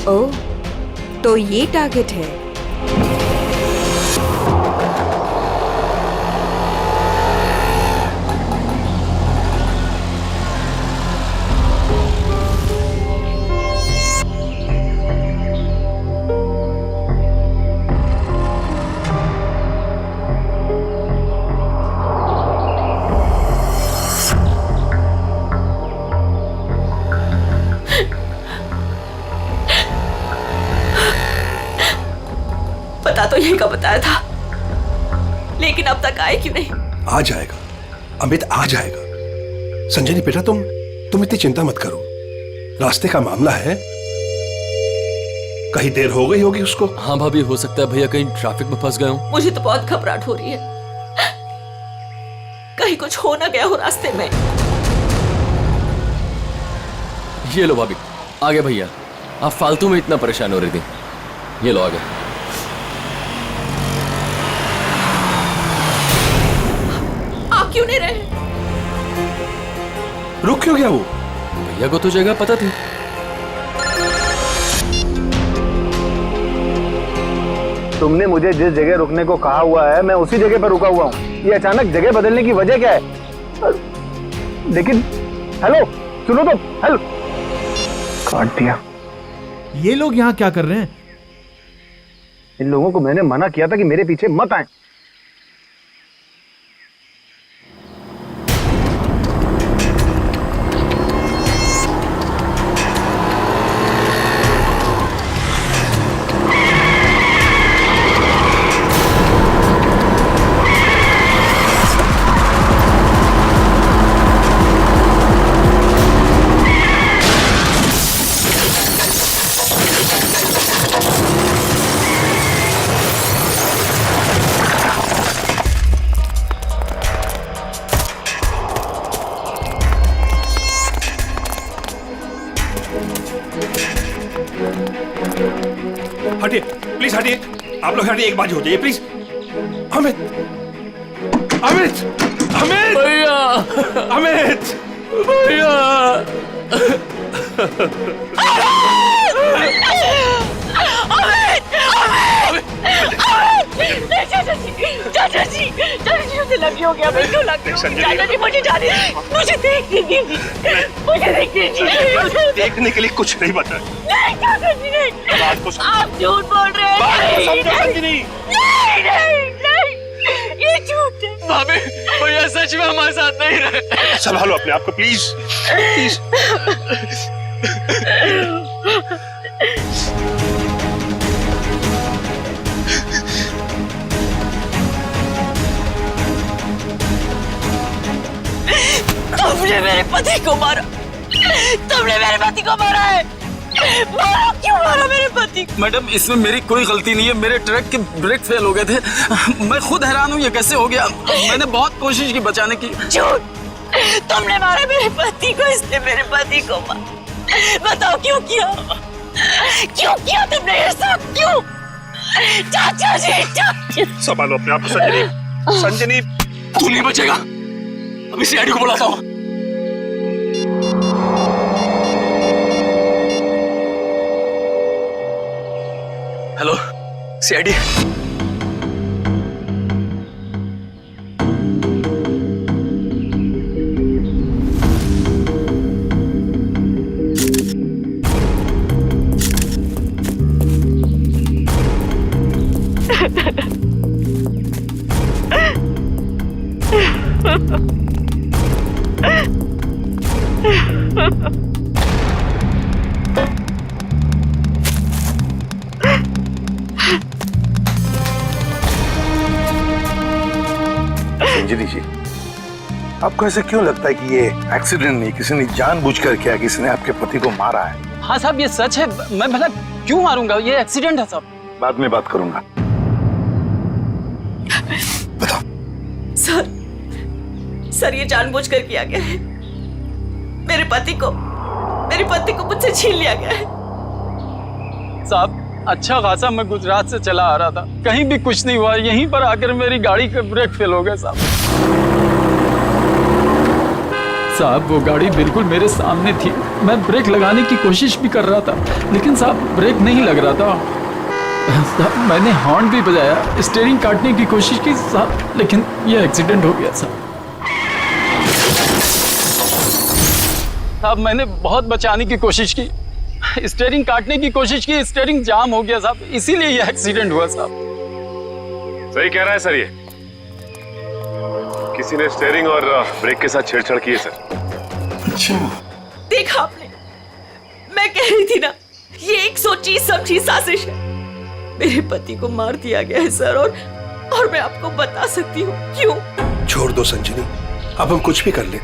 ओह, तो ये टारगेट है। पता तो यही का बताया था, लेकिन अब तक आए क्यों नहीं? आ जाएगा अमित, आ जाएगा। संजनी बेटा, तुम इतनी चिंता मत करो, रास्ते का मामला है, कहीं देर हो गई होगी उसको। हाँ भाभी, हो सकता है भैया कहीं ट्रैफिक में फंस गए हो। मुझे तो बहुत घबराहट हो रही है, कहीं कुछ हो ना गया हो रास्ते में। ये लो भाभी, आ गए भैया। आप फालतू में इतना परेशान हो रही थी, ये लो आ गए। आप क्यों नहीं रहे? रुक क्यों गया वो? भैया को तो जगह पता थी। तुमने मुझे जिस जगह रुकने को कहा हुआ है, मैं उसी जगह पर रुका हुआ हूँ। ये अचानक जगह बदलने की वजह क्या है? लेकिन हेलो, सुनो तो, हेलो। काट दिया। ये लोग यहाँ क्या कर रहे हैं? इन लोगों को मैंने मना किया था कि मेरे पीछे मत आए। हटिए प्लीज, हटिए आप लोग, हटिए, एक बाजी हो जाइए प्लीज। अमित, अमित, अमित, भैया, अमित, भैया, चाचा जी, मुझे लगी हो गया, मैं क्यों लगी हो? चाचा जी, मुझे जाने, मुझे देखने दीजिए, मुझे देखने दीजिए। देखने के लिए कुछ नहीं बता। नहीं चाचा जी, नहीं, आप झूठ बोल रहे हैं। नहीं, ये झूठ है। भाभी, भैया सच में हमारे साथ नहीं रहे। संभालो अपने आप को प्लीज, प्लीज। तुमने मेरे पति को मारा, तुमने मेरे पति को मारा है। मारा, क्यों मारा मेरे पति? मैडम, इसमें मेरी कोई गलती नहीं है, मेरे ट्रक के ब्रेक फेल हो गए थे। मैं खुद हैरान हूँ ये कैसे हो गया। मैंने बहुत कोशिश की बचाने की। झूठ, तुमने मारा मेरे पति को, इसने मेरे पति को मारा। बताओ क्यों किया? क्यों किया तुमने ये सब? क्यों? चाचा जी, चाचा। संभालो अपने आप को संजनी, संजनी। तू नहीं बचेगा, अभी सीआईडी को बुलाता हूँ। Hello CID. संजनी जी, आपको ऐसा क्यों लगता है कि ये एक्सीडेंट नहीं, किसी ने जानबूझकर किया, किसी ने आपके पति को मारा है? हाँ साहब, ये सच है। मैं भला क्यों मारूंगा? ये एक्सीडेंट है साहब। बाद में बात करूंगा। बताओ। सर ये जानबूझकर किया गया है। मेरे पति को मुझसे छीन लिया गया है। साहब, अच्छा खासा मैं गुजरात से चला आ रहा था, कहीं भी कुछ नहीं हुआ, यहीं पर आकर मेरी गाड़ी का ब्रेक फेल हो गया साहब। साहब वो गाड़ी बिल्कुल मेरे सामने थी, मैं ब्रेक लगाने की कोशिश भी कर रहा था, लेकिन साहब ब्रेक नहीं लग रहा था। साहब मैंने हॉर्न भी बजाया, स्टीयरिंग काटने की कोशिश की साहब, लेकिन यह एक्सीडेंट हो गया साहब। साहब मैंने बहुत बचाने की कोशिश की, स्टीयरिंग काटने की कोशिश की, स्टीयरिंग जाम हो गया साहब, इसीलिए यह एक्सीडेंट हुआ साहब। सही कह रहा है सर, ये किसी ने स्टीयरिंग और ब्रेक के साथ छेड़छाड़ की है सर। अच्छा देखा आपने, मैं कह रही थी ना, ये एक सोची समझी साजिश है। मेरे पति को मार दिया गया है सर, और मैं आपको बता सकती हूँ क्यों। छोड़ दो संजनी, अब हम कुछ भी कर ले,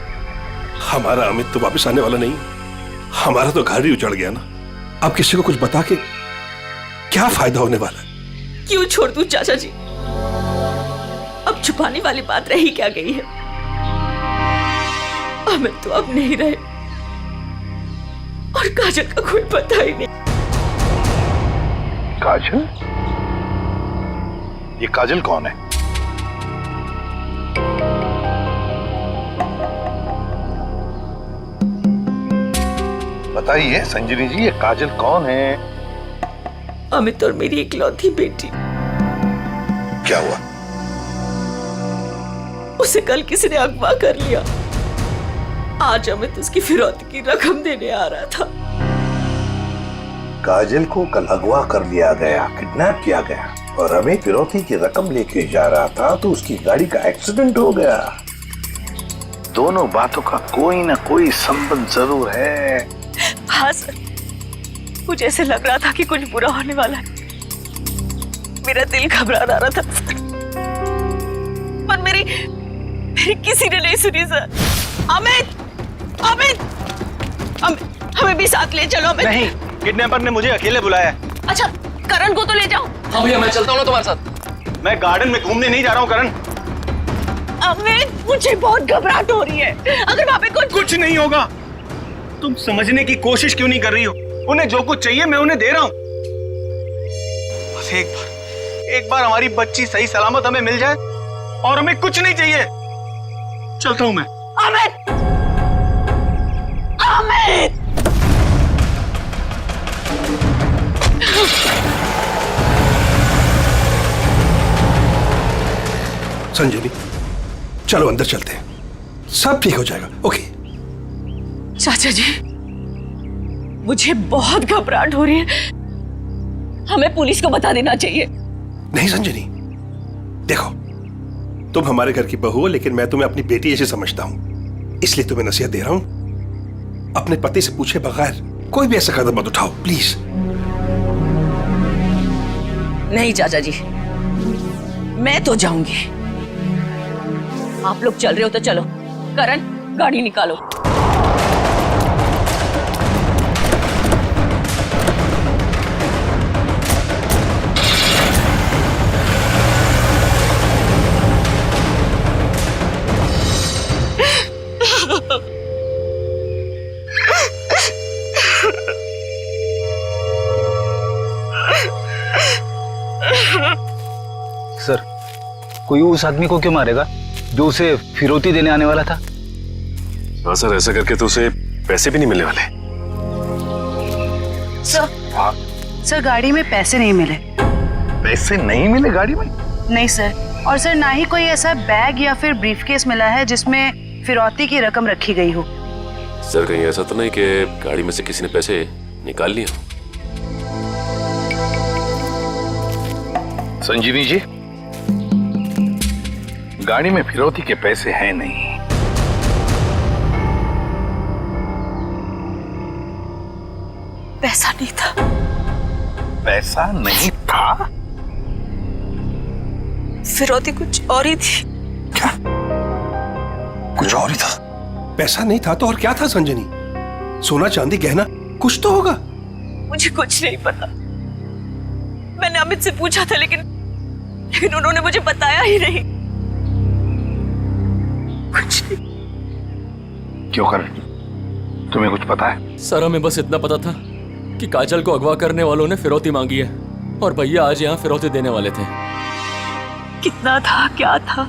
हमारा अमित तो वापस आने वाला नहीं, हमारा तो घर ही उजड़ गया ना। अब किसी को कुछ बता के क्या फायदा होने वाला है? क्यों छोड़ दूं चाचा जी, अब छुपाने वाली बात रही क्या गई है। अमित तो अब नहीं रहे, और काजल का कोई पता ही नहीं। काजल? ये काजल कौन है? बताइए संजनी जी, ये काजल कौन है? अमित और मेरी इकलौती बेटी। क्या हुआ? उसे कल किसी ने अगवा कर लिया, आज अमित उसकी फिरौती की रकम देने आ रहा था। काजल को कल अगवा कर लिया गया, किडनैप किया गया, और हमें फिरौती की रकम लेके जा रहा था तो उसकी गाड़ी का एक्सीडेंट हो गया। दोनों बातों का कोई ना कोई संबंध जरूर है। हाँ सर, मुझे ऐसे लग रहा था कि कुछ बुरा होने वाला है। मेरा दिल घबरा रहा था सर, पर मेरी किसी ने नहीं सुनी सर। अमित, अमित, हमें भी साथ ले चलो। अमित नहीं, किडनैपर ने मुझे अकेले बुलाया। अच्छा, करण को तो ले जाओ। हाँ भैया मैं चलता हूँ ना तुम्हारे साथ। मैं गार्डन में घूमने नहीं जा रहा हूँ करण। अमित, मुझे बहुत घबराहट हो रही है, अगर वहाँ पे कुछ नहीं होगा। तुम समझने की कोशिश क्यों नहीं कर रही हो? उन्हें जो कुछ चाहिए मैं उन्हें दे रहा हूँ। बस एक बार हमारी बच्ची सही सलामत हमें मिल जाए, और हमें कुछ नहीं चाहिए। चलता हूँ मैं। अमित, अमित, संजनी चलो अंदर चलते हैं, सब ठीक हो जाएगा। ओके चाचा जी, मुझे बहुत घबराहट हो रही है, हमें पुलिस को बता देना चाहिए। नहीं संजनी, देखो तुम हमारे घर की बहू हो, लेकिन मैं तुम्हें अपनी बेटी ऐसे समझता हूं, इसलिए तुम्हें नसीहत दे रहा हूं, अपने पति से पूछे बगैर कोई भी ऐसा कदम मत उठाओ प्लीज। नहीं चाचा जी, मैं तो जाऊंगी। आप लोग चल रहे हो तो चलो। करण, गाड़ी निकालो। सर, कोई उस आदमी को क्यों मारेगा जो उसे फिरौती देने आने वाला था? हाँ सर, ऐसा करके तो उसे पैसे भी नहीं मिलने वाले। सर गाड़ी में पैसे नहीं मिले। पैसे नहीं मिले गाड़ी में? नहीं सर, और सर ना ही कोई ऐसा बैग या फिर ब्रीफकेस मिला है जिसमें फिरौती की रकम रखी गई हो। सर कहीं ऐसा तो नहीं कि गाड़ी में से किसी ने पैसे निकाल लिए? संजीवी जी, गाड़ी में फिरौती के पैसे हैं नहीं। पैसा नहीं था। पैसा नहीं था? फिरौती कुछ और ही थी। क्या? कुछ और ही था? पैसा नहीं था तो और क्या था संजनी? सोना चांदी गहना कुछ तो होगा। मुझे कुछ नहीं पता, मैंने अमित से पूछा था, लेकिन उन्होंने मुझे बताया ही नहीं। कुछ नहीं। क्यों कर, तुम्हें कुछ पता है? सर हमें बस इतना पता था कि काजल को अगवा करने वालों ने फिरौती मांगी है, और भैया आज यहाँ फिरौती देने वाले थे। कितना था, क्या था,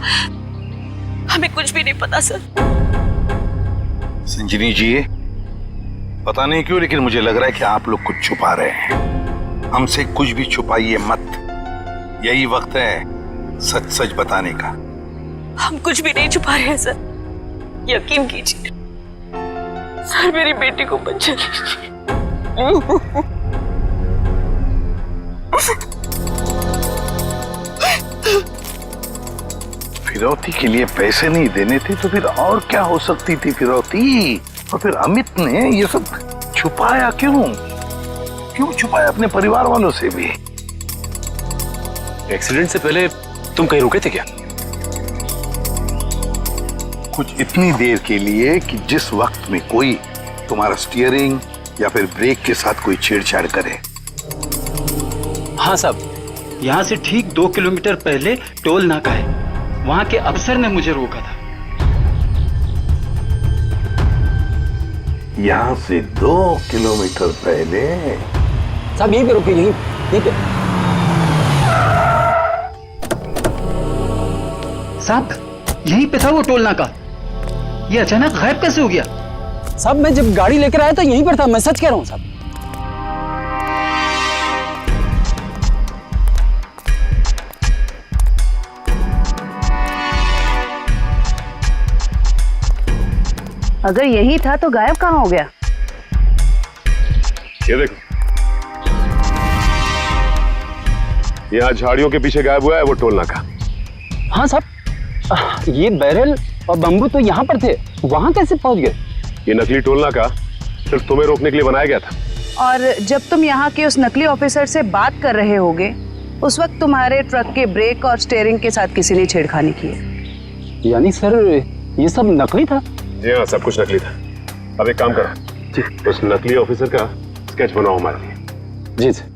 हमें कुछ भी नहीं पता सर। संजनी जी, पता नहीं क्यों लेकिन मुझे लग रहा है कि आप लोग कुछ छुपा रहे हैं। हमसे कुछ भी छुपाइए मत, यही वक्त है सच सच बताने का। हम कुछ भी नहीं छुपा रहे हैं सर, यकीन कीजिए। सर मेरी बेटी को बचा लीजिए। फिरौती के लिए पैसे नहीं देने थे तो फिर और क्या हो सकती थी फिरौती? और फिर अमित ने ये सब छुपाया क्यों? क्यों छुपाया अपने परिवार वालों से भी? एक्सीडेंट से पहले तुम कहीं रुके थे क्या? कुछ इतनी देर के लिए कि जिस वक्त में कोई तुम्हारा स्टीयरिंग या फिर ब्रेक के साथ कोई छेड़छाड़ करे। हाँ साहब, यहाँ से ठीक 2 किलोमीटर पहले टोल नाका है, वहाँ के अफसर ने मुझे रोका था। यहाँ से 2 किलोमीटर पहले? साहब यहीं पे रुके, यहीं पे। साहब यहीं पे था वो टोल नाका, ये अचानक गायब कैसे हो गया? साहब मैं जब गाड़ी लेकर आया था यहीं पर था, मैं सच कह रहा हूँ साहब। अगर यही था तो गायब कहाँ हो गया? ये देखो, यहाँ झाड़ियों के पीछे गायब हुआ है वो टोल नाका। हाँ साहब, ये बैरल और बम्बू तो यहाँ पर थे, वहाँ कैसे पहुँच गए? ये नकली टोल नाका सिर्फ तुम्हें रोकने के लिए बनाया गया था। और जब तुम यहाँ के उस नकली ऑफिसर से बात कर रहे होगे, उस वक्त तुम्हारे ट्रक के ब्रेक और स्टीयरिंग के साथ किसी ने छेड़खानी की है। यानी सर ये सब नकली था? जी हाँ, सब कुछ नकली था। अब एक काम करो, उस नकली ऑफिसर का स्केच बनाओ हमारे लिए। जी सर।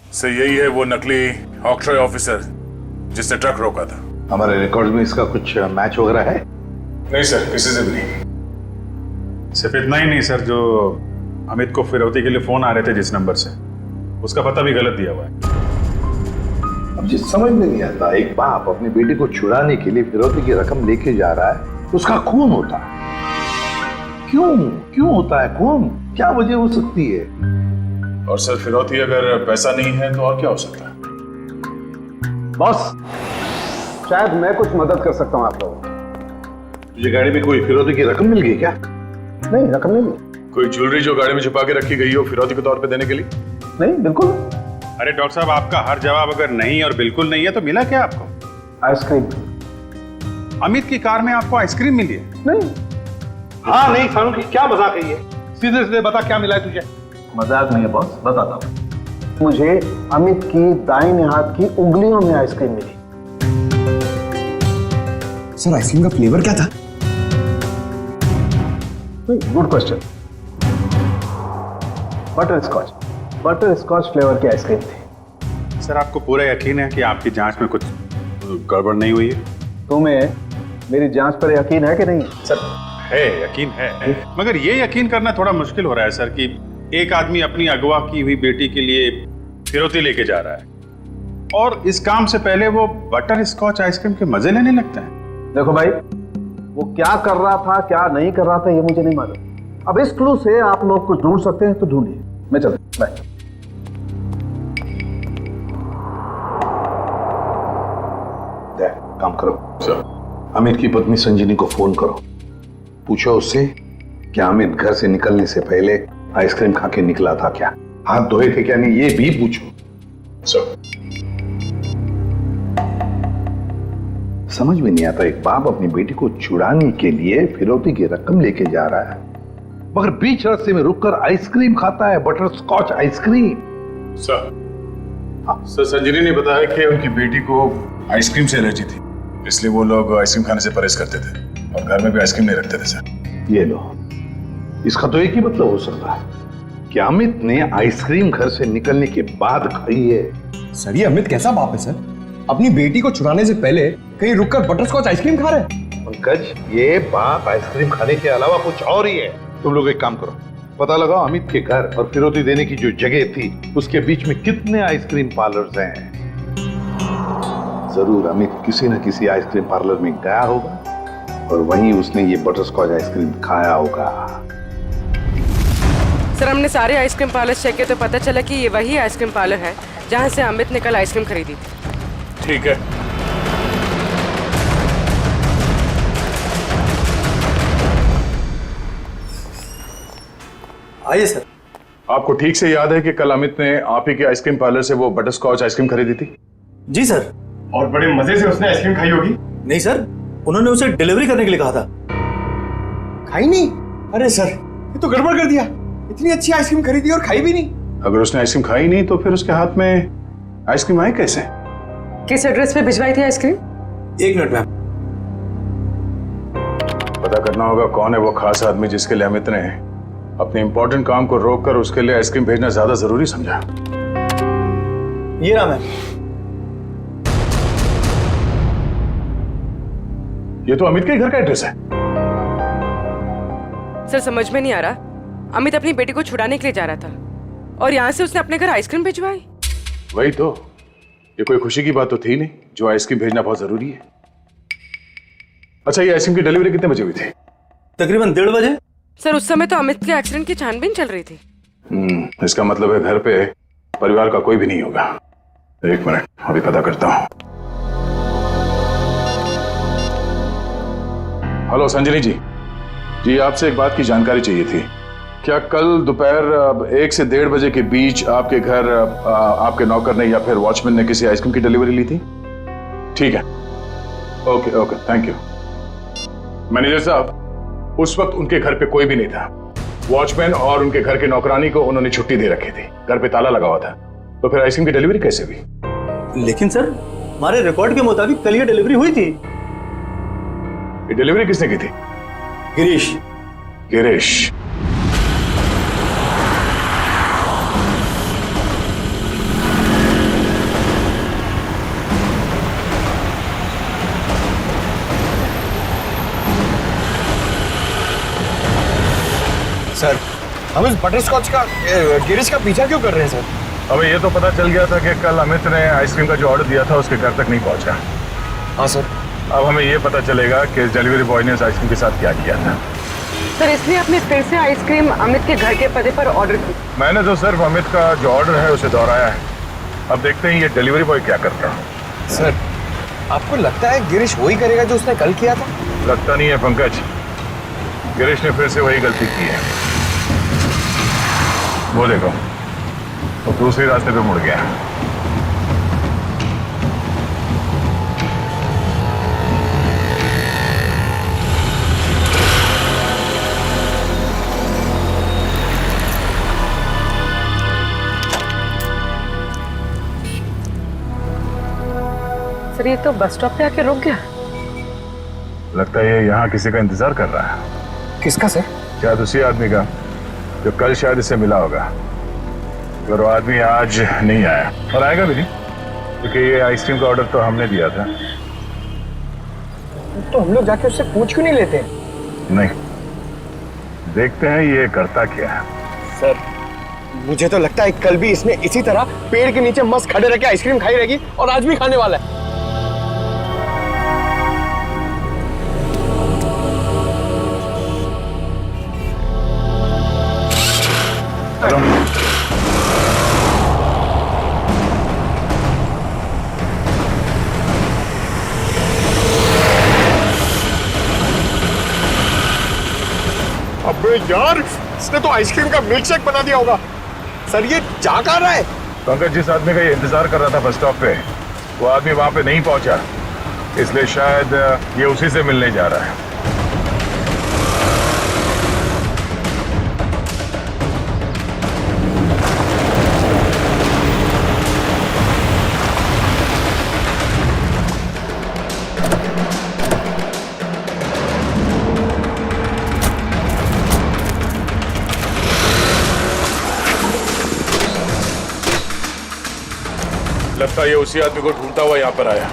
सर यही है वो नकली ऑक्ट्रॉय ऑफिसर जिसने ट्रक रोका था। हमारे रिकॉर्ड में इसका कुछ मैच वगैरह है? नहीं सर, किसी से भी नहीं। सिर्फ इतना ही नहीं सर, जो अमित को फिरौती के लिए फोन आ रहे थे जिस नंबर से, उसका पता भी गलत दिया हुआ है। अब जिस समझ में नहीं आता, एक बाप अपनी बेटी को छुड़ाने के लिए फिरौती की रकम लेके जा रहा है, उसका खून होता है। क्यों होता है खून? क्या वजह हो सकती है? और सर फिरौती अगर पैसा नहीं है तो और क्या हो सकता है? बॉस, शायद मैं कुछ मदद कर सकता हूँ आप लोगों को। तुझे गाड़ी में कोई फिरौती की रकम मिल गई क्या? नहीं, रकम नहीं मिली। कोई ज्वेलरी जो गाड़ी में छुपा के रखी गई हो फिरौती के तौर पे देने के लिए? नहीं, बिल्कुल। अरे डॉक्टर साहब, आपका हर जवाब अगर नहीं और बिल्कुल नहीं है तो मिला क्या आपको? आइसक्रीम। अमित की कार में आपको आइसक्रीम मिली है? नहीं। हाँ नहीं फारूकी, क्या मजाक है ये? सीधे सीधे बता क्या मिला है तुझे? मजाक नहीं है बॉस, बताता हूँ। मुझे अमित की दाहिने हाथ की उंगलियों में आइसक्रीम मिली। सर आइसक्रीम का फ्लेवर क्या था? Good question. Butterscotch flavour की आइसक्रीम थी। सर आपको पूरा यकीन है कि आपकी जांच में कुछ गड़बड़ नहीं हुई है? तुम्हें मेरी जांच पर यकीन है कि नहीं? सर है, यकीन है, मगर ये यकीन करना थोड़ा मुश्किल हो रहा है सर कि एक आदमी अपनी अगवा की हुई बेटी के लिए फिरौती लेके जा रहा है और इस काम से पहले वो बटर स्कॉच आइसक्रीम के मजे लेने लगता है। देखो भाई, वो क्या कर रहा था क्या नहीं कर रहा था ये मुझे नहीं मालूम। अब इस क्लू से आप लोग कुछ ढूंढ सकते हैं तो ढूंढिए। मैं चलता हूं, बाय। काम करो सर, अमित की पत्नी संजीनी को फोन करो, पूछो उससे कि अमित घर से निकलने से पहले आइसक्रीम खा के निकला था क्या, हाथ धोए थे क्या नहीं, ये भी पूछो सर। समझ में नहीं आता, एक बाप अपनी बेटी को छुड़ाने के लिए फिरौती की रकम लेके जा रहा है मगर बीच रास्ते में रुककर आइसक्रीम खाता है, बटर स्कॉच आइसक्रीम। सर संजीनी ने बताया कि उनकी बेटी को आइसक्रीम से एलर्जी थी, इसलिए वो लोग आइसक्रीम खाने से परहेज करते थे और घर में भी आइसक्रीम नहीं रखते थे सर। ये लो, इसका तो एक ही मतलब हो सकता है, कि अमित ने आइसक्रीम घर से निकलने के बाद खाई है। सर ये अमित कैसा बाप है सर? अपनी बेटी को छुड़ाने से पहले कहीं रुककर बटरस्कॉच आइसक्रीम खा रहे हैं। पंकज, ये बाप आइसक्रीम खाने के अलावा कुछ और ही है। तुम लोग एक काम करो, पता लगाओ अमित के घर और फिरौती देने की जो जगह थी उसके बीच में कितने आइसक्रीम पार्लर्स हैं। जरूर अमित किसी न किसी आइसक्रीम पार्लर में गया होगा और वहीं उसने ये बटरस्कॉच आइसक्रीम खाया होगा। सर हमने सारे आइसक्रीम पार्लर चेक किए तो पता चला कि ये वही आइसक्रीम पार्लर है जहाँ से अमित ने कल आइसक्रीम खरीदी थी। ठीक है। आइए सर। आपको ठीक से याद है कि कल अमित ने आप ही के आइसक्रीम पार्लर से वो बटरस्कॉच आइसक्रीम खरीदी थी? जी सर। और बड़े मजे से उसने आइसक्रीम खाई होगी? नहीं सर, उन्होंने उसे डिलीवरी करने के लिए कहा था। खाई नहीं? अरे सर ये तो गड़बड़ कर दिया। इतनी अच्छी आइसक्रीम खरीदी और खाई भी नहीं। अगर उसने आइसक्रीम खाई नहीं तो फिर उसके हाथ में आइसक्रीम आई कैसे? किस एड्रेस पे भिजवाई थी आइसक्रीम? 1 minute ma'am. पता करना होगा कौन है वो खास आदमी जिसके लिए अमित ने अपने इंपॉर्टेंट काम को रोककर उसके लिए आइसक्रीम भेजना ज्यादा जरूरी समझा। ये नाम है। ये तो अमित के घर का एड्रेस है। सर समझ में नहीं आ रहा, अमित अपनी बेटी को छुड़ाने के लिए जा रहा था और यहाँ से उसने अपने घर आइसक्रीम भिजवाई। वही तो, ये कोई खुशी की बात तो थी नहीं जो आइसक्रीम भेजना बहुत जरूरी है। अच्छा, ये आइसक्रीम की डिलीवरी कितने बजे हुई थी? तकरीबन 1:30 बजे। सर उस समय तो अमित के एक्सीडेंट की छानबीन चल रही थी। इसका मतलब है घर पे परिवार का कोई भी नहीं होगा। 1 मिनट, अभी पता करता हूँ। हेलो संजनी जी। जी आपसे एक बात की जानकारी चाहिए थी। क्या कल दोपहर 1 से 1:30 बजे के बीच आपके घर आपके नौकर ने या फिर वॉचमैन ने किसी आइसक्रीम की डिलीवरी ली थी? ठीक है, okay okay, thank you. Manager साहब, उस वक्त उनके घर पे कोई भी नहीं था। वॉचमैन और उनके घर के नौकरानी को उन्होंने छुट्टी दे रखी थी, घर पे ताला लगा हुआ था। तो फिर आइसक्रीम की डिलीवरी कैसे हुई? लेकिन सर हमारे रिकॉर्ड के मुताबिक कल ये डिलीवरी हुई थी। ये डिलीवरी किसने की थी? गिरीश। गिरीश। सर हम इस बटरस्कॉच का गिरीश का पीछा क्यों कर रहे हैं सर? हमें ये तो पता चल गया था कि कल अमित ने आइसक्रीम का जो ऑर्डर दिया था उसके घर तक नहीं पहुंचा। हाँ सर। अब हमें ये पता चलेगा कि इस डिलीवरी बॉय ने इस आइसक्रीम के साथ क्या किया था। सर इसलिए आपने फिर से आइसक्रीम अमित के घर के पते पर ऑर्डर की? मैंने तो सिर्फ अमित का जो ऑर्डर है उसे दोहराया है। अब देखते हैं ये डिलीवरी बॉय क्या करता है। सर आपको लगता है गिरीश वही करेगा जो उसने कल किया था? लगता नहीं है पंकज, गिरीश ने फिर से वही गलती की है। वो देखो, वो दूसरे रास्ते पे मुड़ गया। सर ये तो बस स्टॉप पे आके रुक गया। लगता है ये यहाँ किसी का इंतजार कर रहा है। किसका सर? शायद उसी आदमी का जो कल शायद इससे मिला होगा। अगर वो आदमी आज नहीं आया, और आएगा भी नहीं, क्योंकि ये आइसक्रीम का ऑर्डर तो हमने दिया था। तो हम लोग जाके उससे पूछ क्यों नहीं लेते? नहीं, देखते हैं ये करता क्या है। सर मुझे तो लगता है कल भी इसने इसी तरह पेड़ के नीचे मस्त खड़े रह के आइसक्रीम खाई रहेगी और आज भी खाने वाला है। अबे यार, इसने तो आइसक्रीम का मिल्क शेक बना दिया होगा। सर ये जा कहाँ रहा है? पंकज, जिस आदमी का ये इंतजार कर रहा था बस स्टॉप पे, वो आदमी वहां पे नहीं पहुंचा, इसलिए शायद ये उसी से मिलने जा रहा है। लगता है ये उसी आदमी को ढूंढता हुआ यहाँ पर आया।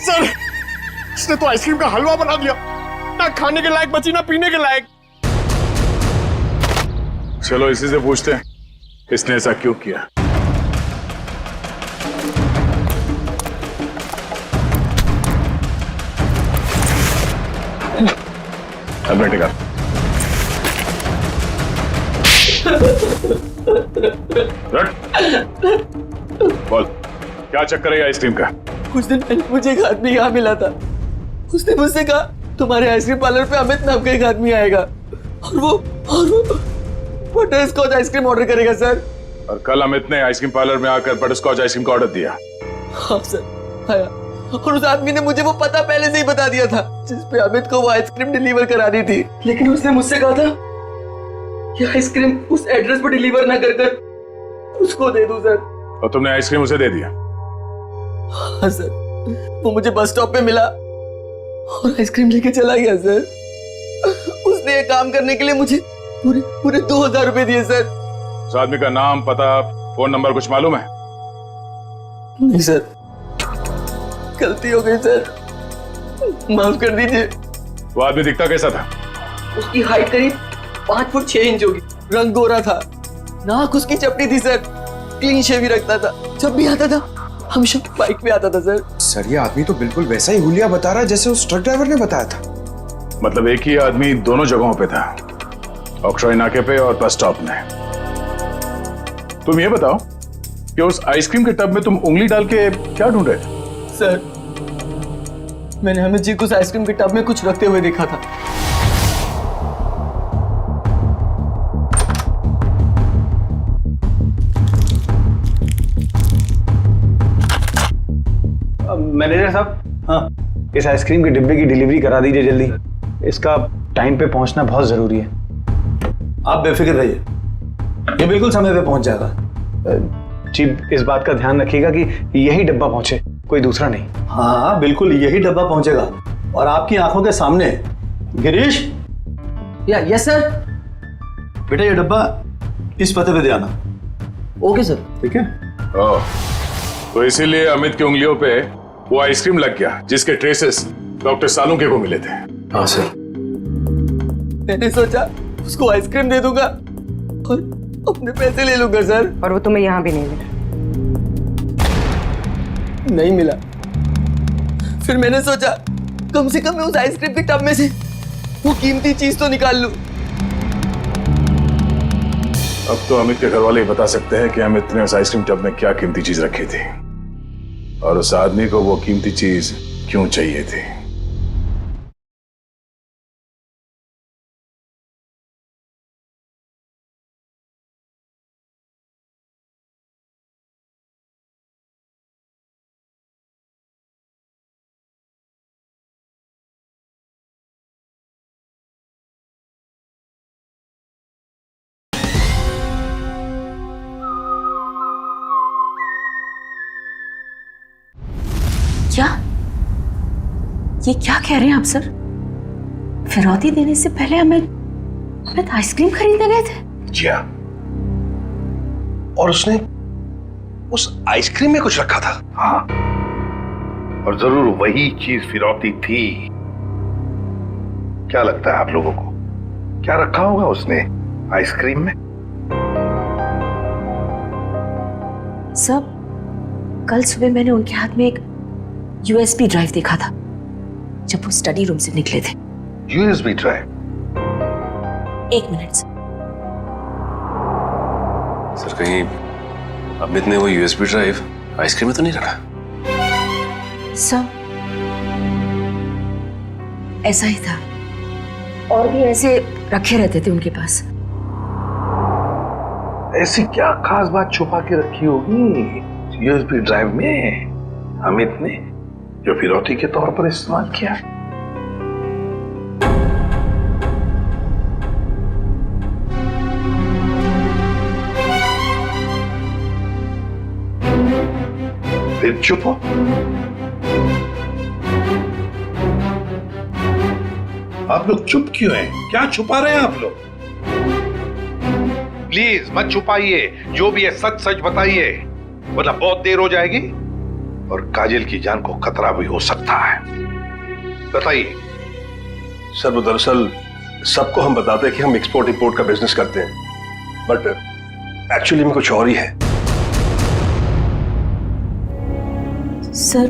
सर, इसने तो आइसक्रीम का हलवा बना दिया, ना खाने के लायक बची ना पीने के लायक। चलो इसी से पूछते हैं इसने ऐसा क्यों किया। अब बेटे का बोल, क्या चक्कर है आइसक्रीम का? कुछ दिन पहले मुझे एक आदमी यहाँ मिला था। उसने मुझसे कहा तुम्हारे आइसक्रीम पार्लर पे अमित नाम का एक आदमी आएगा और वो बटर स्कॉच आइसक्रीम ऑर्डर करेगा सर। और कल अमित ने आइसक्रीम पार्लर में आकर बटर स्कॉच आइसक्रीम का ऑर्डर दिया। हाँ सर आया, और उस आदमी ने मुझे वो पता पहले से ही बता दिया था जिस पे अमित को वो आइसक्रीम डिलीवर करानी थी। लेकिन उसने मुझसे कहा था कि आइसक्रीम उस एड्रेस पर डिलीवर ना कर उसको दे दूं सर। और तुमने आइसक्रीम उसे दे दिया? हाँ सर, वो मुझे बस स्टॉप पे मिला और आइसक्रीम लेके चला गया सर। उसने ये काम करने के लिए मुझे पूरे 2000 रुपए दिए सर। उस आदमी का नाम, पता, फोन नंबर कुछ मालूम है? नहीं सर, गलती हो गई सर, माफ कर दीजिए। वो आदमी दिखता कैसा था? उसकी हाइट करीब 5 फुट 6 इंच होगी, रंग गोरा था, नाक उसकी चपटी थी सर, क्लीन शेव ही रखता था, जब भी आता था हमेशा बाइक पे आता था सर। सर ये आदमी तो बिल्कुल वैसा ही हुलिया बता रहा है जैसे उस ट्रक ड्राइवर ने बताया था। मतलब एक ही आदमी दोनों जगहों पे था, ऑक्ट्रॉय नाके पे और बस स्टॉप में। तुम ये बताओ कि उस आइसक्रीम के टब में तुम उंगली डाल के क्या ढूंढ रहे थे? सर मैंने अमित जी को उस आइसक्रीम के टब में कुछ रखते हुए देखा था। मैनेजर साहब, हाँ, इस आइसक्रीम के डिब्बे की डिलीवरी करा दीजिए जल्दी। इसका टाइम पे पहुंचना बहुत जरूरी है। आप बेफिक्र रहिए, ये बिल्कुल समय पे पहुंच जाएगा। जी इस बात का ध्यान रखिएगा कि यही डब्बा पहुंचे, कोई दूसरा नहीं। हाँ बिल्कुल यही डब्बा पहुंचेगा और आपकी आंखों के सामने। Girish, yes sir. बेटा ये डब्बा इस पते पे दे आना। Okay sir. ठीक है। ओह, तो इसीलिए अमित की उंगलियों पे वो आइसक्रीम लग गया जिसके ट्रेसेस डॉक्टर सालुंके को मिले थे। हाँ सर। मैंने सोचा उसको आइसक्रीम दे दूंगा और अपने पैसे ले लूंगा सर। और वो तुम्हें यहाँ भी नहीं मिला। नहीं मिला। फिर मैंने सोचा कम से कम मैं उस आइसक्रीम के टब में से वो कीमती चीज तो निकाल लूं। अब तो अमित के घर वाले ही बता सकते हैं कि अमित ने उस आइसक्रीम टब में क्या कीमती चीज रखी थी और उस आदमी को वो कीमती चीज क्यों चाहिए थी। क्या ये क्या कह रहे हैं आप सर? फिरौती देने से पहले हमें आइसक्रीम खरीदने गए थे? जी हाँ, और उसने उस आइसक्रीम में कुछ रखा था। हाँ, और जरूर वही चीज फिरौती थी। क्या लगता है आप लोगों को, क्या रखा होगा उसने आइसक्रीम में? सब कल सुबह मैंने उनके हाथ में एक यूएसबी ड्राइव देखा था जब वो स्टडी रूम से निकले थे। USB drive? एक मिनट सर, कहीं अमित ने वो यूएसबी ड्राइव आइसक्रीम में तो नहीं रखा? सर ऐसा ही था, और भी ऐसे रखे रहते थे उनके पास। ऐसी क्या खास बात छुपा के रखी होगी यूएसबी ड्राइव में अमित ने, जो फिरौती के तौर पर इस्तेमाल किया? फिर चुप हो। आप लोग चुप क्यों हैं? क्या छुपा रहे हैं आप लोग? प्लीज मत छुपाइए, जो भी है सच सच बताइए, वरना बहुत देर हो जाएगी और काजल की जान को खतरा भी हो सकता है। बताइए। सर वो दरअसल सबको हम बताते हैं कि हम एक्सपोर्ट इंपोर्ट का बिजनेस करते हैं, बट एक्चुअली में कुछ और ही है। सर,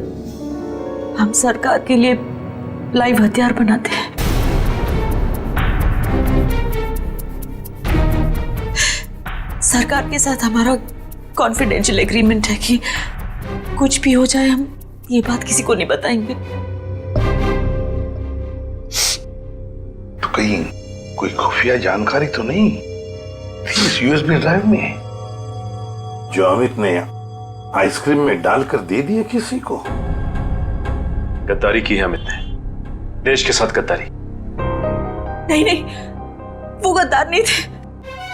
हम सरकार के लिए लाइव हथियार बनाते हैं। सरकार के साथ हमारा कॉन्फिडेंशियल एग्रीमेंट है कि कुछ भी हो जाए हम ये बात किसी को नहीं बताएंगे। तो कहीं कोई खुफिया जानकारी तो नहीं थी इस यूएसबी ड्राइव में जो अमित ने आइसक्रीम में डालकर दे दिया किसी को? गद्दारी की है अमित ने, देश के साथ गद्दारी। नहीं नहीं, वो गद्दार नहीं थे।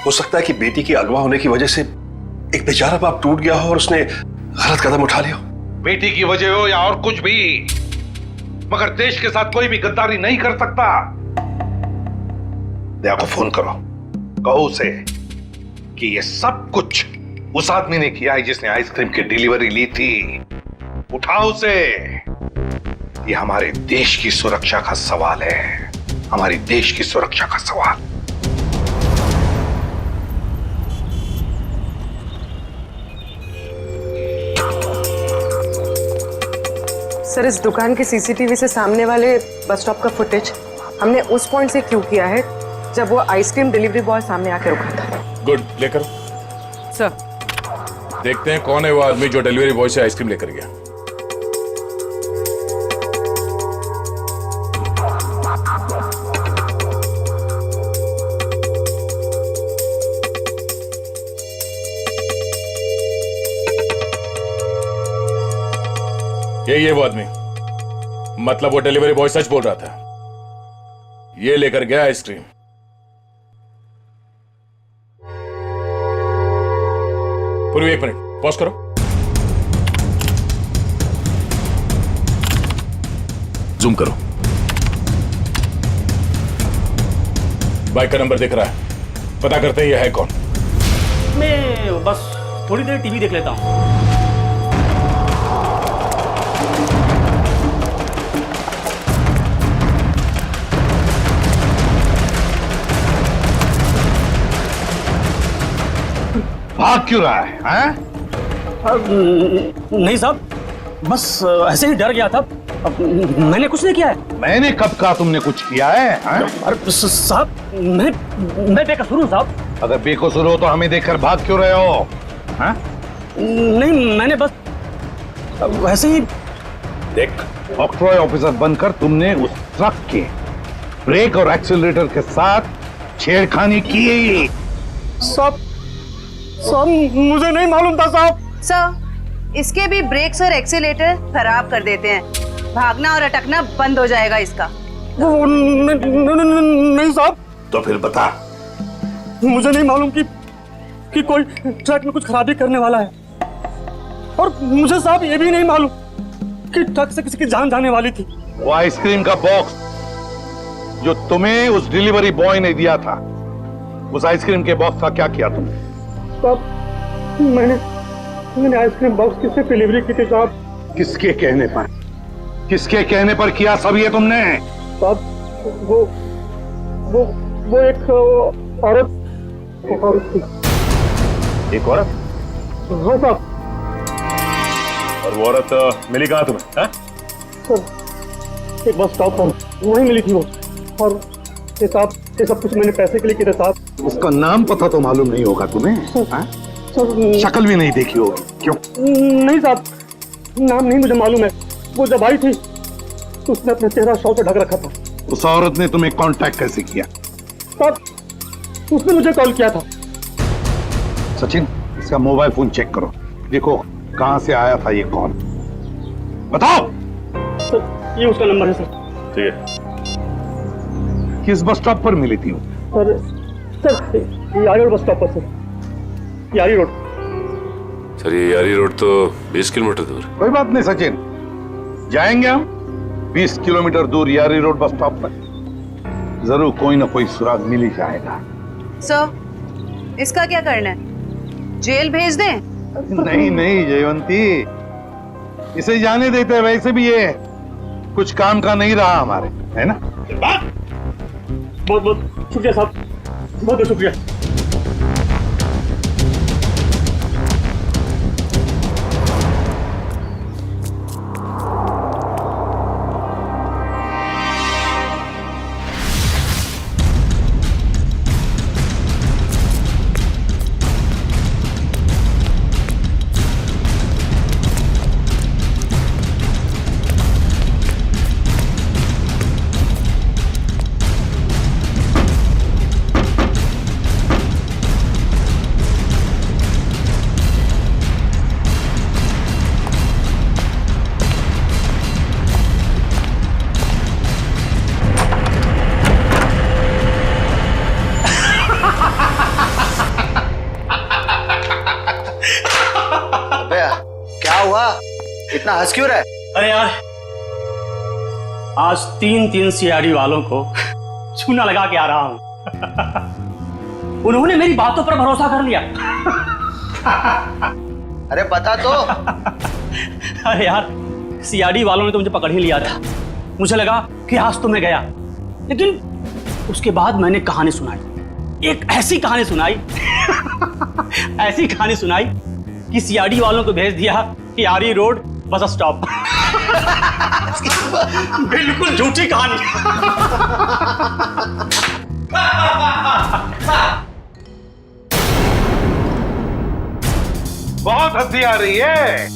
हो सकता है कि बेटी के अगवा होने की वजह से एक बेचारा बाप टूट गया हो और उसने गलत कदम उठा लिया हो। बेटी की वजह हो या और कुछ भी, मगर देश के साथ कोई भी गद्दारी नहीं कर सकता। दया को फोन करो, कहो उसे कि ये सब कुछ उस आदमी ने किया है जिसने आइसक्रीम की डिलीवरी ली थी। उठाओ उसे। ये हमारे देश की सुरक्षा का सवाल है, हमारी देश की सुरक्षा का सवाल। सर, इस दुकान के सीसीटीवी से सामने वाले बस स्टॉप का फुटेज हमने उस पॉइंट से क्यों किया है जब वो आइसक्रीम डिलीवरी बॉय सामने आके रुका था। गुड, लेकर सर देखते हैं कौन है वो आदमी जो डिलीवरी बॉय से आइसक्रीम लेकर गया। ये वो आदमी, मतलब वो डिलीवरी बॉय सच बोल रहा था, ये लेकर गया आइसक्रीम। पूरी 1 मिनट पॉज करो। जूम करो। बाइक का नंबर दिख रहा है, पता करते हैं ये है कौन। मैं बस थोड़ी देर टीवी देख लेता हूँ। भाग क्यों रहा है, हैं? नहीं साहब, बस ऐसे ही डर गया था। मैंने कुछ नहीं किया है। मैंने कब कहा तुमने कुछ किया है, हैं? अरे साहब, मैं बेकसूर हूँ साहब। अगर बेकसूर हो तो हमें देखकर भाग क्यों रहे हो, हैं? नहीं, मैंने बस वैसे ही। देख, ऑक्ट्रॉय ऑफिसर बनकर तुमने उस ट्रक के ब्रेक और एक्सीलरेटर के साथ छेड़खानी की। साहब मुझे नहीं मालूम था साहब। सर, इसके भी ब्रेक्स और एक्सीलेटर खराब कर देते हैं। भागना और अटकना बंद हो जाएगा इसका। नहीं साहब। तो फिर बता। मुझे नहीं मालूम कि कोई ट्रक में कुछ खराबी करने वाला है, और मुझे साहब ये भी नहीं मालूम कि ट्रक से किसी की जान जाने वाली थी। वो आइसक्रीम का बॉक्स जो तुम्हें उस डिलीवरी बॉय ने दिया था, उस आइसक्रीम के बॉक्स का क्या किया तुमने? साहब, मैंने आइसक्रीम बॉक्स किससे डिलीवरी की थी साहब? किसके कहने पर? किसके कहने पर किया सब ये तुमने? साहब, वो एक औरत थी। एक औरत? हाँ साहब। और वो औरत मिली कहाँ तुम्हें, हैं? सर, एक बस स्टॉप पर वहीं मिली थी वो, और ये साहब, ये सब कुछ मैंने पैसे के लिए किया साहब। उसका नाम पता तो मालूम नहीं होगा तुम्हें? सर, शक्ल भी नहीं देखी होगी, क्यों? नहीं साहब, नाम नहीं मुझे मालूम है। वो जब आई थी तो उसने अपना चेहरा शॉल से ढक रखा था। उस औरत ने तुम्हें कांटेक्ट कैसे किया? उसने मुझे कॉल किया था। सचिन, इसका मोबाइल फोन चेक करो, देखो कहां से आया था ये कॉल। बताओ। सर, ये उसका नंबर है सर। ठीक है। किस बस स्टॉप पर मिली थी वो? सर यारी रोड बस स्टॉप पर सर। यारी रोड। सर ये यारी रोड तो 20 किलोमीटर दूर। कोई बात नहीं सचिन, जाएंगे हम 20 किलोमीटर दूर यारी रोड बस स्टॉप पर। जरूर कोई ना कोई सुराग मिल ही जाएगा। सर, इसका क्या करना है? जेल भेज दें? नहीं नहीं जयवंती, इसे जाने देते हैं। वैसे भी ये कुछ काम का नहीं रहा हमारे, है ना? बहुत बहुत शुक्रिया साहब, बहुत बहुत शुक्रिया। क्या हुआ, इतना हंस क्यों रहा है? अरे यार, आज 3 सीआईडी वालों को चूना लगा के आ रहा हूं। उन्होंने मेरी बातों पर भरोसा कर लिया। अरे बता तो। अरे यार, सीआईडी वालों ने तो मुझे पकड़ ही लिया था। मुझे लगा कि आज तो मैं गया, लेकिन उसके बाद मैंने कहानी सुनाई, एक ऐसी कहानी सुनाई ऐसी कहानी सुनाई कि सीआईडी वालों को भेज दिया यारी रोड बस स्टॉप। बिल्कुल झूठी कहानी। बहुत हंसी आ रही है।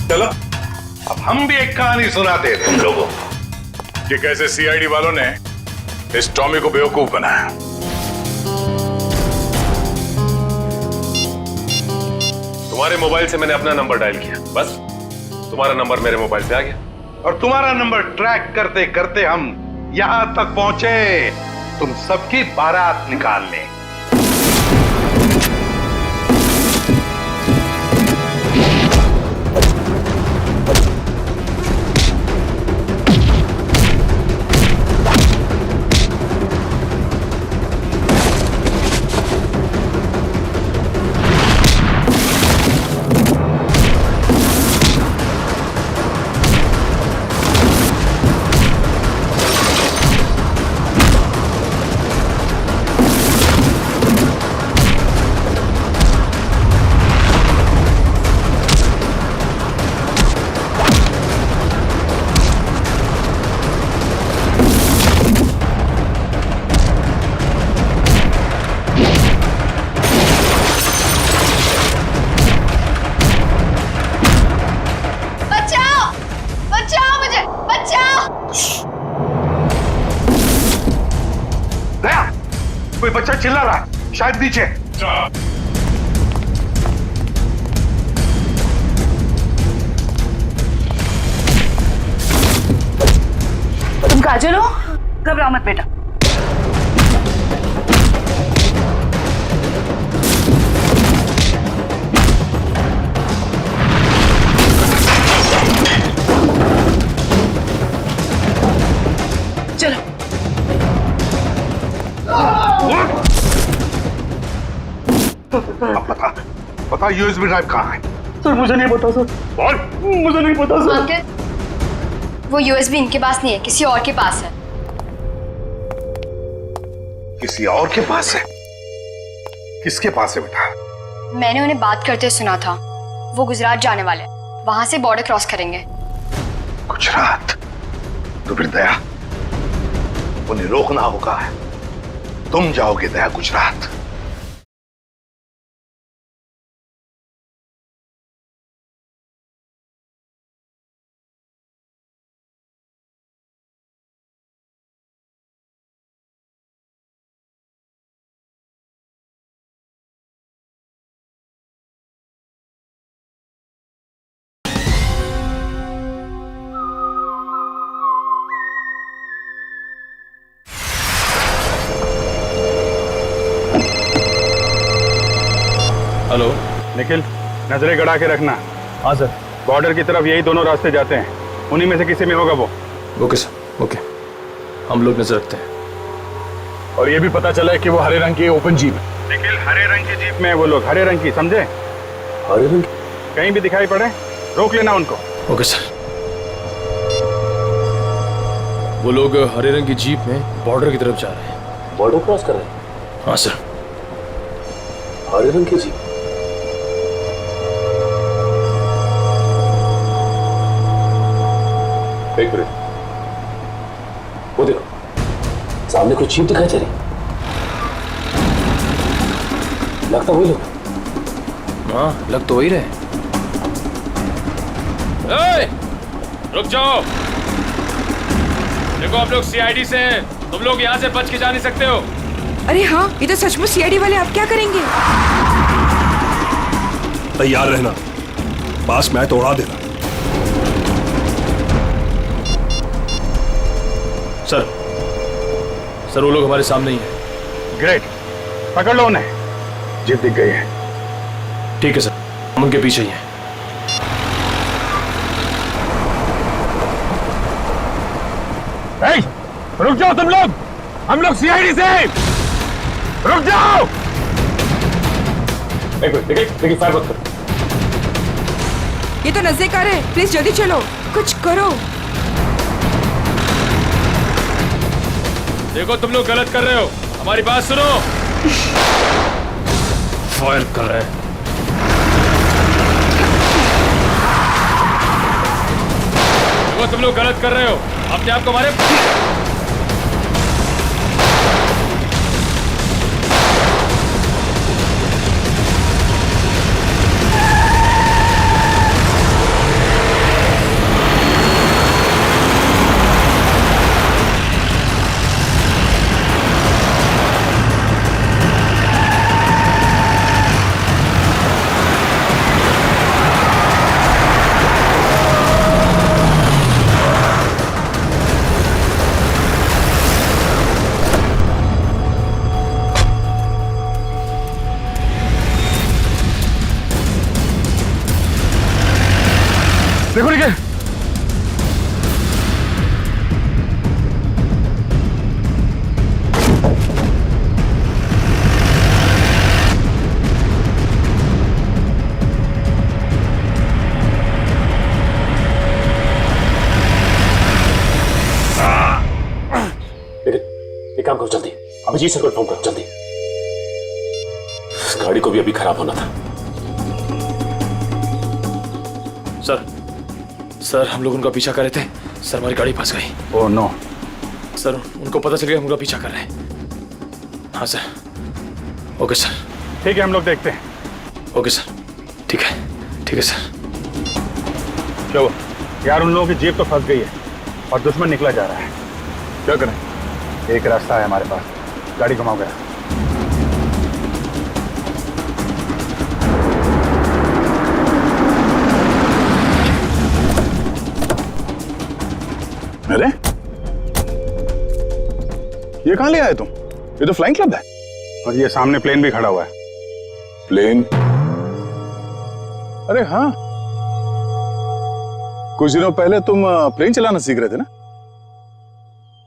चलो अब हम भी एक कहानी सुनाते हैं तुम लोगों को कि कैसे सीआईडी वालों ने इस टॉमी को बेवकूफ बनाया। तुम्हारे मोबाइल से मैंने अपना नंबर डायल किया, बस तुम्हारा नंबर मेरे मोबाइल पे आ गया। और तुम्हारा नंबर ट्रैक करते करते हम यहां तक पहुंचे तुम सबकी बारात निकालने। कोई बच्चा चिल्ला रहा है, शायद नीचे। तुम काजल हो? घबराओ मत बेटा। चलो। बता यूएसबी ड्राइव कहाँ है? सर मुझे नहीं पता सर। बोल। मुझे नहीं पता सर। अंकल, वो यूएसबी इनके पास नहीं है, किसी और के पास है। किसी और के पास है? किसके पास है बेटा? मैंने उन्हें बात करते सुना था, वो गुजरात जाने वाले, वहां से बॉर्डर क्रॉस करेंगे। गुजरात? तो फिर दया, उन्हें रोकना होगा। तुम जाओगे दया गुजरात। निखिल, नजरें गड़ा के रखना। हाँ सर। बॉर्डर की तरफ यही दोनों रास्ते जाते हैं, उन्हीं में से किसी में होगा वो। Okay sir, okay. हम लोग नजर रखते हैं। और ये भी पता चला है कि वो हरे रंग की ओपन जीप है। निखिल, हरे रंग की जीप में है वो लोग, हरे रंग की, समझे? हरे रंग? कहीं भी दिखाई पड़े रोक लेना उनको। Okay sir. वो लोग हरे रंग की जीप में बॉर्डर की तरफ जा रहे हैं। बॉर्डर क्रॉस कर रहे हैं? हाँ सर। हरे रंग की जीप? एक मिनट, वो देखो सामने कुछ जीप दिखाई दे रही। लगता वही लोग। हाँ, लग तो वही रहे। रुक जाओ। देखो आप लोग सीआईडी से हैं, तुम लोग यहाँ से बच के जा नहीं सकते हो। अरे हाँ, ये तो सचमुच सीआईडी वाले, आप क्या करेंगे? तैयार रहना, पास मैं तो उड़ा देना। सर वो लोग हमारे सामने ही हैं। ग्रेट, पकड़ लो उन्हें। जीप दिख गई है। ठीक है सर, हम उनके पीछे ही हैं। रुक जाओ तुम लोग, हम लोग सीआईडी से। रुक जाओ। एक मिनट, देखिए फायर मत करो। ये तो नजदीक आ रहे हैं, प्लीज जल्दी चलो, कुछ करो। देखो तुम लोग गलत कर रहे हो, हमारी बात सुनो। फायर कर रहे हैं। देखो तुम लोग गलत कर रहे हो, अपने आप को हमारे। देखो निखिल, एक काम करो जल्दी, अभिजीत सर को इन्फॉर्म करो जल्दी। इस गाड़ी को भी अभी खराब होना था। सर हम लोग उनका पीछा कर रहे थे, सर हमारी गाड़ी फंस गई। Oh no. सर उनको पता चल गया हम उनका पीछा कर रहे हैं। हाँ सर। Okay sir. ठीक है, हम लोग देखते हैं। ओके सर, ठीक है सर। चलो यार, उन लोगों की जीप तो फंस गई है और दुश्मन निकला जा रहा है। क्या करें? एक रास्ता है हमारे पास, गाड़ी घुमाओ गया। अरे ये कहां ले आए तुम? ये तो फ्लाइंग क्लब है। और ये सामने प्लेन भी खड़ा हुआ है। प्लेन? अरे हाँ, कुछ दिनों पहले तुम प्लेन चलाना सीख रहे थे ना,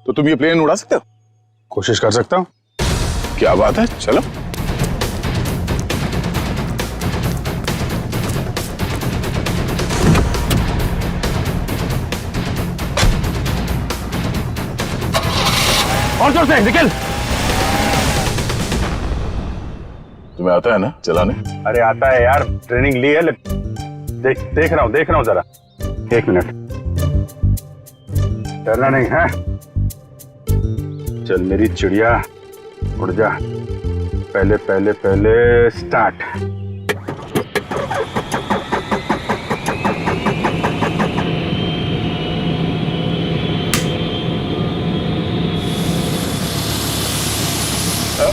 तो तुम ये प्लेन उड़ा सकते हो? कोशिश कर सकता हूँ। क्या बात है, चलो। और जोर से निकल। तुम्हें आता है ना चलाने? अरे आता है यार, ट्रेनिंग ली है। देख रहा हूँ जरा। एक मिनट, डरना नहीं है। चल मेरी चिड़िया, उड़ जा। पहले स्टार्ट।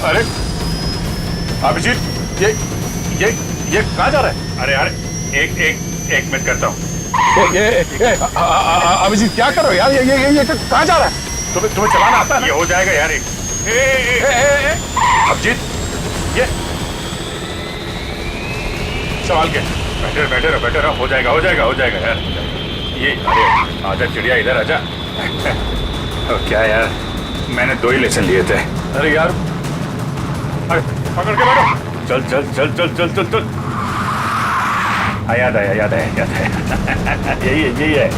अरे अभिजीत, ये कहाँ जा रहा है? अरे यार, एक मिनट करता हूँ। अभिजीत क्या कर रहे हो यार? ये कहाँ जा रहा है? तुम्हें चलाना आता है ना? ये हो जाएगा यार। अभिजीत, संभाल के। बेटर हो जाएगा यार। ये अरे आजा चिड़िया, इधर आजा। क्या यार, मैंने 2 ही लेसन लिए थे। अरे यार, अरे पकड़ के बैठो। चल। याद आया। यही है।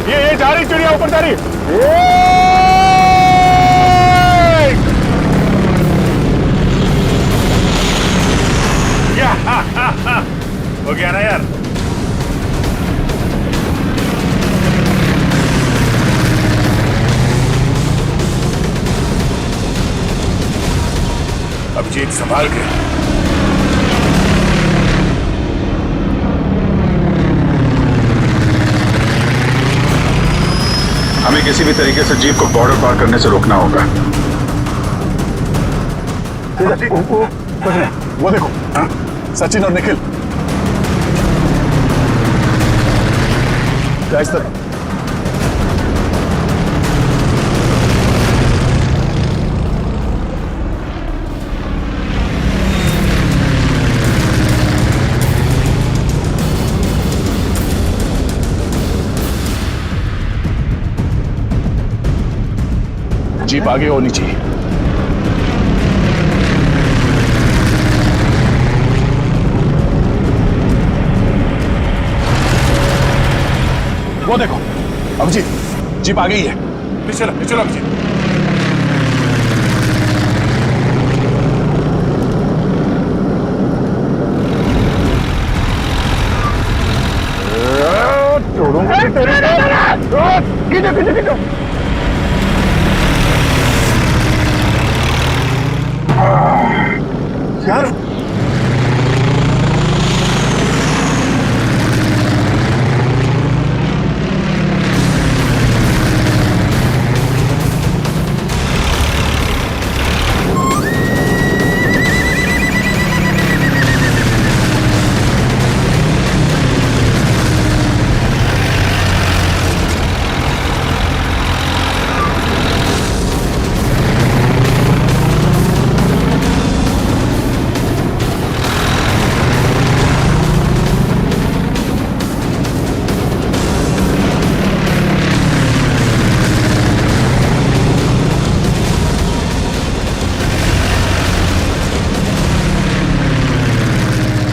ये जा रही चिड़िया, ऊपर जा रही। हो गया ना यार। अभिजीत संभाल के। हमें किसी भी तरीके से जीप को बॉर्डर पार करने से रोकना होगा। वो देखो, सचिन और निखिल क्या इस तरह? जीप आगे होनी चाहिए। वो देखो अभिजीत, जीप आ गई है। पीछे चलो अभिजीत। खींचो। यार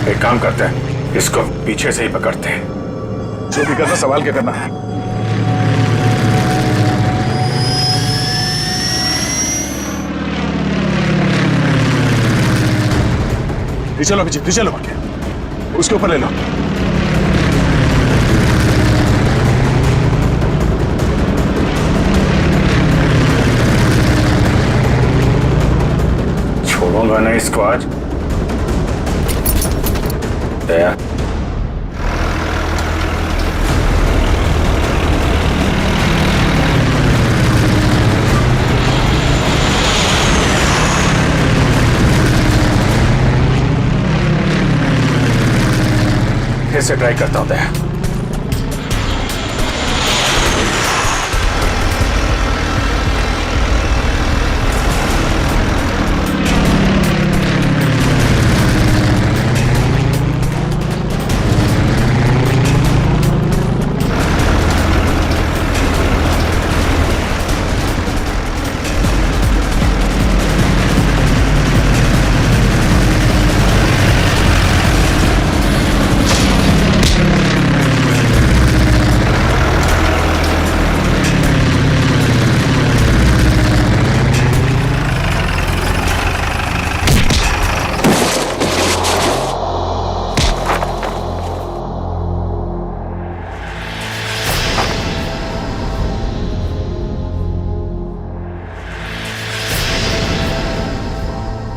एक काम करते हैं, इसको पीछे से ही पकड़ते हैं। जो भी करना संभाल के करना है। चलो अभिजीत, चलो उसके ऊपर ले लो। छोड़ूंगा ना इसको आज। दया फिर से ट्राई करता हूं। दया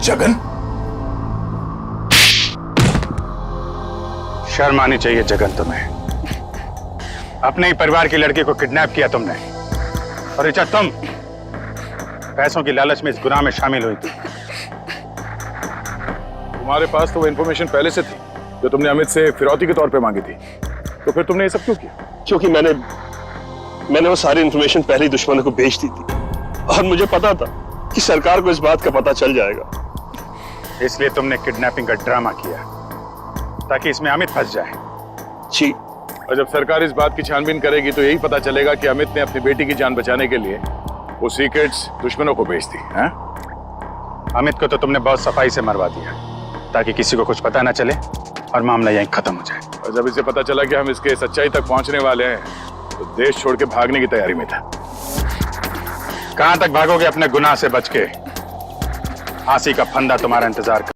जगन, शर्म आनी चाहिए जगन तुम्हें। अपने ही परिवार की लड़की को किडनैप किया तुमने, और ऋचा तुम पैसों की लालच में इस गुनाह में शामिल हुई थी। तुम्हारे पास तो वो इन्फॉर्मेशन पहले से थी जो तुमने अमित से फिरौती के तौर पे मांगी थी, तो फिर तुमने ये सब क्यों किया? क्योंकि मैंने वो सारी इंफॉर्मेशन पहले ही दुश्मनों को भेज दी थी और मुझे पता था कि सरकार को इस बात का पता चल जाएगा। इसलिए तुमने किडनैपिंग का ड्रामा किया ताकि इसमें अमित फंस जाए। जी। और जब सरकार इस बात की छानबीन करेगी तो यही पता चलेगा कि अमित ने अपनी बेटी की जान बचाने के लिए वो सीक्रेट्स दुश्मनों को बेच दी। अमित को तो तुमने बहुत सफाई से मरवा दिया ताकि किसी को कुछ पता ना चले और मामला यहीं खत्म हो जाए। और जब इसे पता चला कि हम इसके सच्चाई तक पहुंचने वाले हैं तो देश छोड़ के भागने की तैयारी में था। कहां तक भागोगे अपने गुनाह से बच के? फांसी का फंदा तुम्हारा इंतजार कर